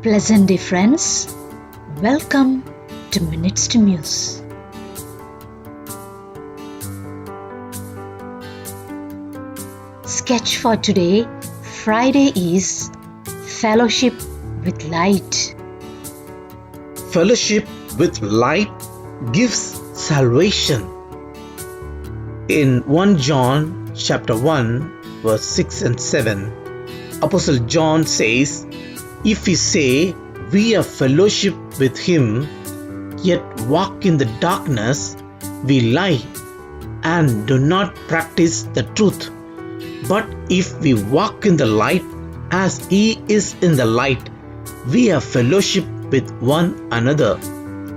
Pleasant day, friends. Welcome to Minutes to Muse. Sketch for today, Friday, is Fellowship with Light. Fellowship with light gives salvation. In 1 John chapter 1 verse 6 and 7, Apostle John says, "If we say we have fellowship with him, yet walk in the darkness, we lie and do not practice the truth. But if we walk in the light as he is in the light, we have fellowship with one another,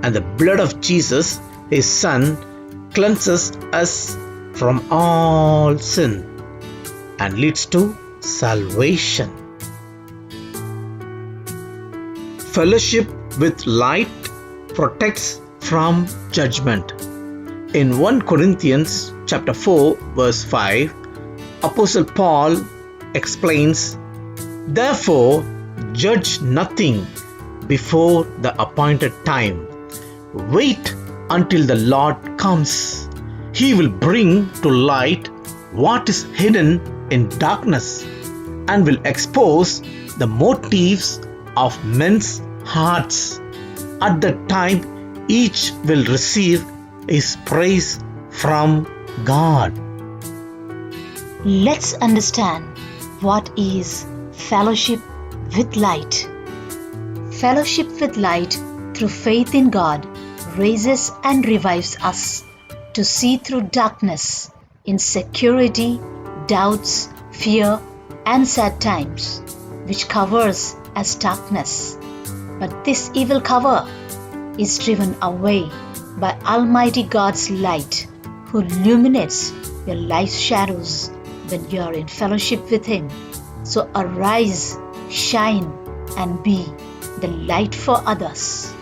and the blood of Jesus, his Son, cleanses us from all sin and leads to salvation." Fellowship with light protects from judgment. In 1 Corinthians chapter 4 verse 5, Apostle Paul explains, "Therefore judge nothing before the appointed time. Wait until the Lord comes. He will bring to light what is hidden in darkness and will expose the motives of men's hearts. At that time, each will receive his praise from God." Let's understand what is fellowship with light. Fellowship with light through faith in God raises and revives us to see through darkness, insecurity, doubts, fear, and sad times, which covers as darkness. But this evil cover is driven away by Almighty God's light, who illuminates your life's shadows when you are in fellowship with Him. So arise, shine, and be the light for others.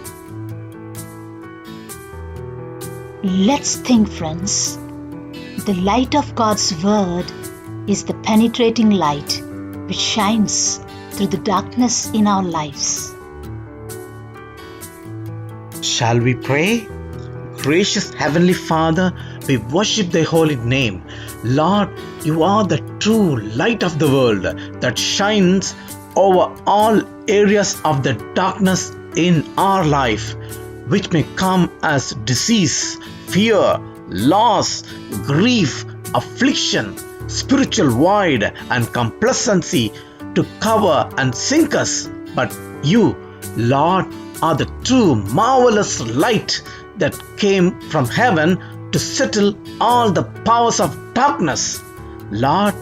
Let's think, friends. The light of God's Word is the penetrating light which shines through the darkness in our lives. Shall we pray? Gracious Heavenly Father, we worship Thy holy name. Lord, You are the true light of the world that shines over all areas of the darkness in our life, which may come as disease, fear, loss, grief, affliction, spiritual void, and complacency to cover and sink us. But You, Lord, are the true marvelous light that came from heaven to settle all the powers of darkness. Lord,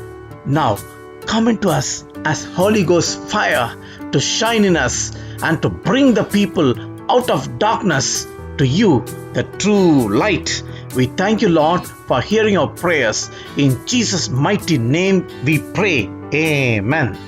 now come into us as Holy Ghost fire to shine in us and to bring the people out of darkness to You, the true light. We thank You, Lord, for hearing our prayers. In Jesus' mighty name we pray. Amen.